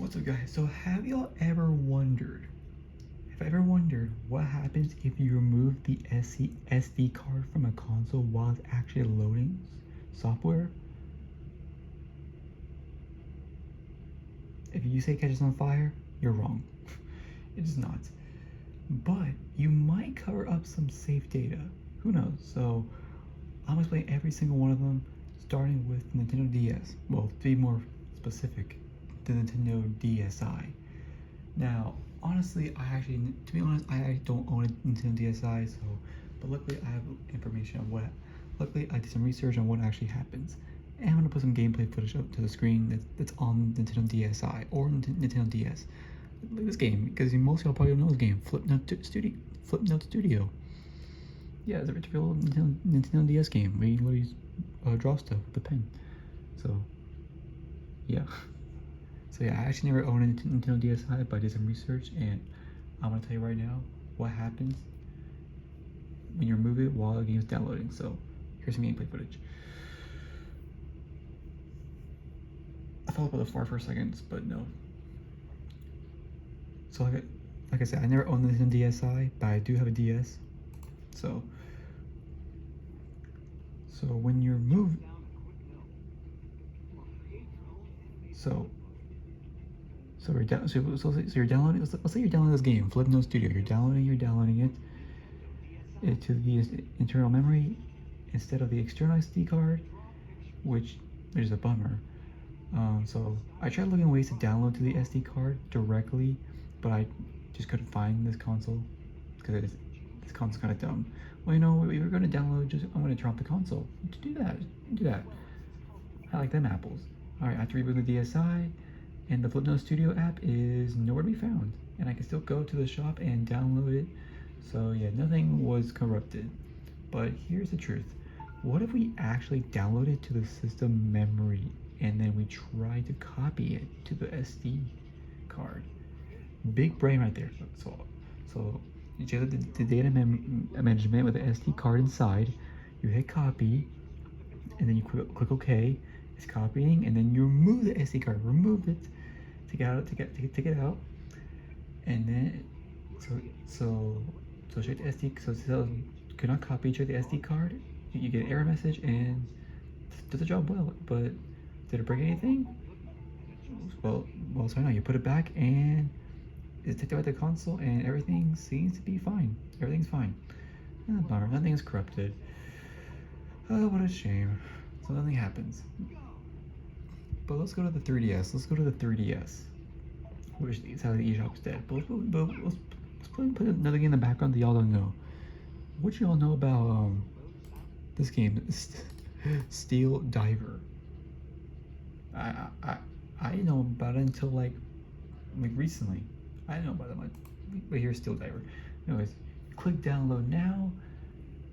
What's up, guys? So, have y'all ever wondered? Have I ever wondered what happens if you remove the SD card from a console while it's actually loading software? If you say it catches on fire, you're wrong. It is not. But you might cover up some safe data. Who knows? So, I'm gonna explain every single one of them, starting with Nintendo DS. Well, to be more specific, the Nintendo DSi. Now, honestly, to be honest, I don't own a Nintendo DSi, but luckily I have information on luckily I did some research on what actually happens. And I'm gonna put some gameplay footage up to the screen that's on Nintendo DSi or Nintendo DS. Like this game, because most of y'all probably know this game, Flipnote Studio. Yeah, it's a real Nintendo DS game where you literally draw stuff with a pen. So, yeah. So yeah, I actually never owned a Nintendo DSi, but I did some research, and I'm gonna tell you right now what happens when you remove it while the game is downloading. So here's some gameplay footage. I thought about the far for seconds, but no. So like I said, I never owned a Nintendo DSi, but I do have a DS. So when you remove, so you're downloading. Let's say you're downloading this game, Flipnote Studio. You're downloading it to the internal memory instead of the external SD card, which is a bummer. So I tried looking ways to download to the SD card directly, but I just couldn't find this console because this console's kind of dumb. Well, you know, if you're going to download, I'm going to turn off the console. To do that. I like them apples. All right, I have to reboot the DSi, and the Flipnote Studio app is nowhere to be found. And I can still go to the shop and download it. So yeah, nothing was corrupted. But here's the truth. What if we actually download it to the system memory and then we try to copy it to the SD card? Big brain right there. So you check the data management with the SD card inside. You hit copy, and then you click OK. It's copying, and then you remove the SD card. Remove it. Take it out, and then so check the SD. So it says could not copy. Check the SD card. You get an error message, and does the job well. But did it break anything? Well, so now you put it back, and it's taken out the console, and everything seems to be fine. Everything's fine. Bummer, nothing is corrupted. Oh, what a shame. So nothing happens. But let's go to the 3DS. Which is how the eShop's dead. But let's put another game in the background that y'all don't know. What y'all know about this game, Steel Diver? I didn't know about it until like recently. I didn't know about it much. But here's Steel Diver. Anyways, click download now,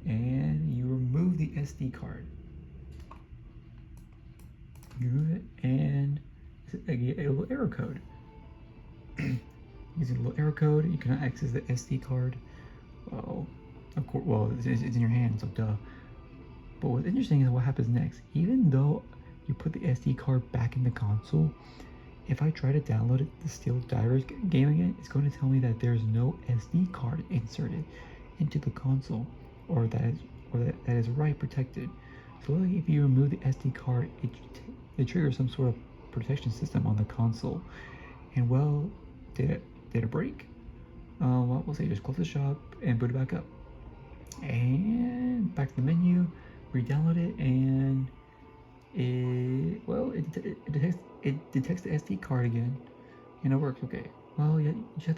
and you remove the SD card. You remove it, and a little error code. Using a little error code, you cannot access the SD card. Well, of course, it's in your hand, so duh. But what's interesting is what happens next. Even though you put the SD card back in the console, if I try to download the Steel Divers game again, it's going to tell me that there's no SD card inserted into the console, or that is write protected. So like if you remove the SD card, it triggers some sort of protection system on the console. And well, did it break? Well, we'll say just close the shop and boot it back up, and back to the menu, re-download it, and it detects the SD card again, and it works. Okay. Well, yeah, you just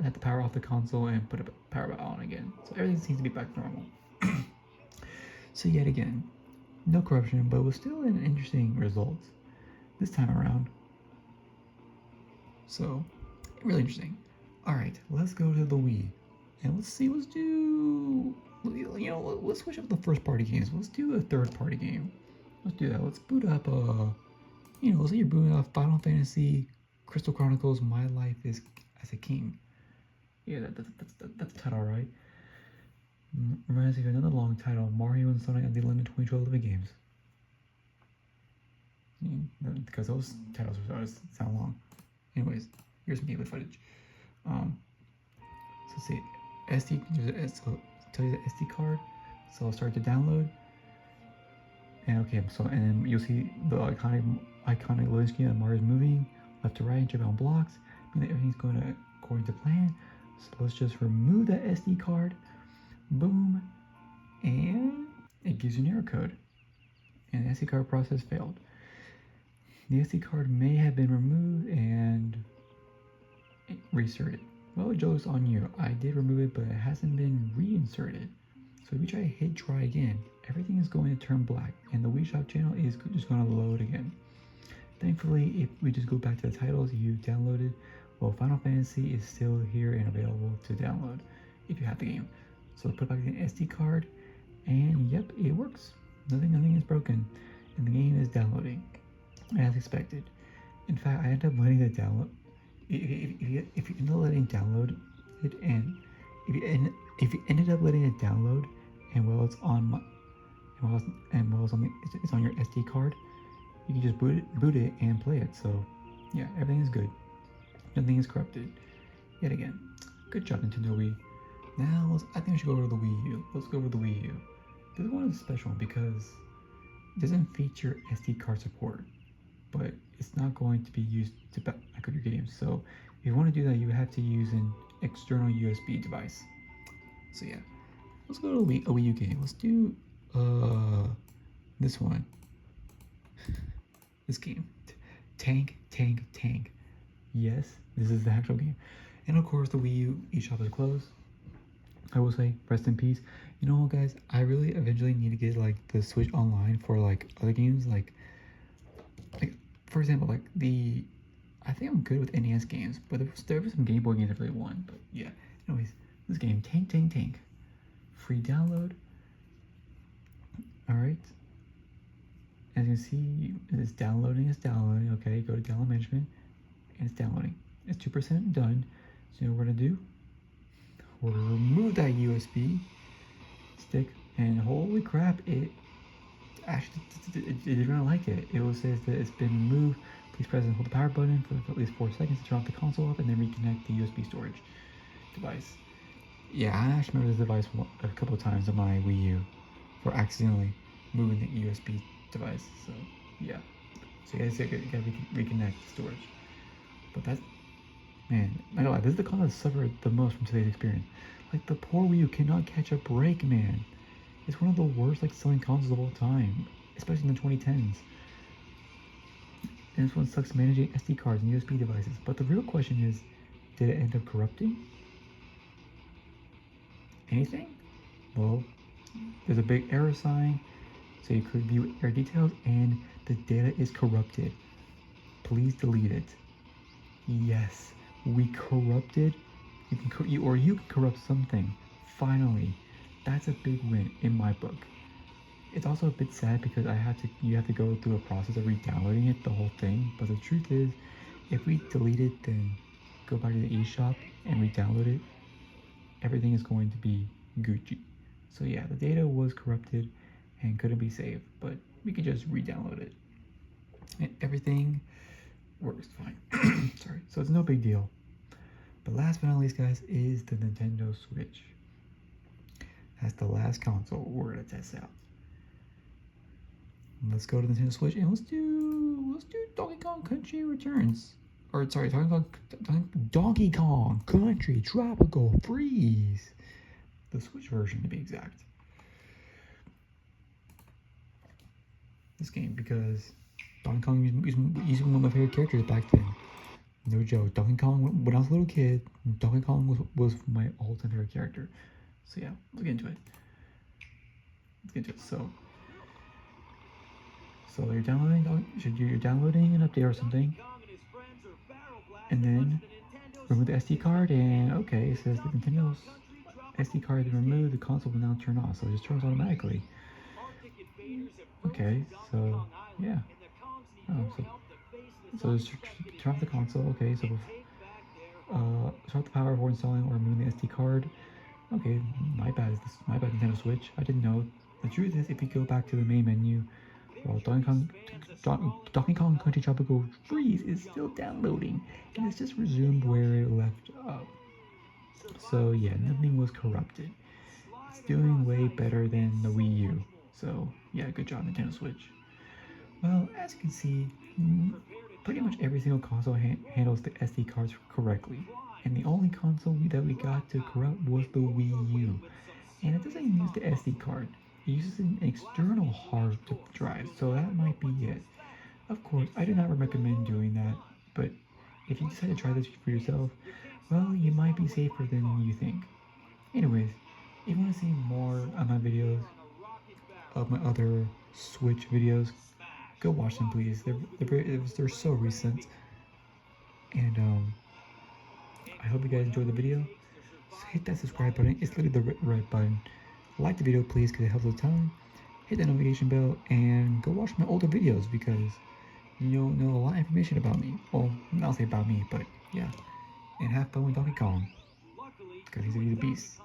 have to power off the console and put it power back on again. So everything seems to be back to normal. So yet again, no corruption, but it was still an interesting result this time around. So really interesting. All right, let's go to the Wii, and let's see what's due. You know, let's switch up the first party games. Let's do a third party game. Let's do that. Let's boot up let's say you're booting up Final Fantasy Crystal Chronicles My Life as a King. Yeah, that's the title, right? Reminds me of another long title, Mario and Sonic and the London 2012 Olympic Games. Because those titles sound long. Anyways, here's some gameplay footage. So see, so tell you the SD card. So I'll start to download. And okay, so and then you'll see the iconic loading screen of Mario's moving left to right, jumping on blocks, meaning that everything's going according to plan. So let's just remove that SD card. Boom, and it gives you an error code. And the SD card process failed. The SD card may have been removed and reinserted. Well, joke's on you. I did remove it, but it hasn't been reinserted. So if we try to hit try again, everything is going to turn black, and the Wii Shop channel is just going to load again. Thankfully, if we just go back to the titles you downloaded, well, Final Fantasy is still here and available to download if you have the game. So put back the SD card, and yep, it works. Nothing is broken, and the game is downloading as expected. In fact, I ended up letting it download. If you end up letting it download it, and if you ended up letting it download, and while it's on it's on your SD card, you can just boot it and play it. So yeah, everything is good. Nothing is corrupted. Yet again, good job, Nintendo Wii. Now I think we should go over to the Wii U. Let's go over the Wii U. This one is special because it doesn't feature SD card support, but it's not going to be used to back up your games. So if you want to do that, you have to use an external USB device. So yeah, let's go to a Wii U game. Let's do this one. This game, Tank. Yes, this is the actual game. And of course, the Wii U eShop is closed. I will say, rest in peace. You know what, guys? I really eventually need to get like the Switch Online for like other games, like for example, like I think I'm good with NES games, but there was some Game Boy games I really want. But yeah, anyways, this game, Tank, free download. All right. As you can see, it's downloading. Okay, go to download management, and it's downloading. It's 2% done. So you know what we're gonna do? We'll remove that USB stick, and holy crap, it actually it didn't really like it. It will say that it's been removed. Please press and hold the power button for at least 4 seconds to turn off the console off, and then reconnect the USB storage device. Yeah, I actually remember this device a couple of times on my Wii U for accidentally moving the USB device. So yeah, so you gotta reconnect the storage. But that's, man, not gonna lie, this is the console that suffered the most from today's experience. Like, the poor Wii U cannot catch a break, man. It's one of the worst like selling consoles of all time, especially in the 2010s. And this one sucks managing SD cards and USB devices. But the real question is, did it end up corrupting anything? Well, there's a big error sign, so you could view error details, and the data is corrupted. Please delete it. Yes, we corrupted. You can corrupt something. Finally, that's a big win in my book. It's also a bit sad because you have to go through a process of re-downloading it, the whole thing. But the truth is, if we delete it, then go back to the eShop and re-download it, everything is going to be Gucci. So yeah, the data was corrupted and couldn't be saved, but we could just re-download it, and everything works fine. Sorry, so it's no big deal. But last but not least, guys, is the Nintendo Switch. That's the last console we're gonna test out. Let's go to the Nintendo Switch and let's do Donkey Kong Country Returns. Or sorry, Donkey Kong Country Tropical Freeze. The Switch version, to be exact. This game, because Donkey Kong used one of my favorite characters back then. No joke. Donkey Kong, when I was a little kid, Donkey Kong was my all-time favorite character. So yeah, let's get into it. So you're downloading an update or something, and then remove the SD card, and okay, it says the Nintendo's SD card has been removed, the console will now turn off, so it just turns automatically. Okay, so yeah. So just turn off the console. Okay, so start the power before installing or removing the SD card. Okay, my bad, Nintendo Switch. I didn't know. The truth is, if you go back to the main menu while Donkey Kong Country Tropical Freeze is still downloading, and it's just resumed where it left off. So yeah, nothing was corrupted. It's doing way better than the Wii U. So yeah, good job Nintendo Switch. Well, as you can see, pretty much every single console handles the SD cards correctly. And the only console that we got to corrupt was the Wii U. And it doesn't use the SD card. It uses an external hard drive, so that might be it. Of course, I do not recommend doing that, but if you decide to try this for yourself, well, you might be safer than you think. Anyways, if you want to see more of my videos, of my other Switch videos, go watch them please. They're so recent. And I hope you guys enjoyed the video. So hit that subscribe button. It's literally the red button. Like the video please because it helps the time. Hit that notification bell and go watch my older videos because you'll know a lot of information about me. Well, not say about me, but yeah. And have fun with Donkey Kong because he's a beast.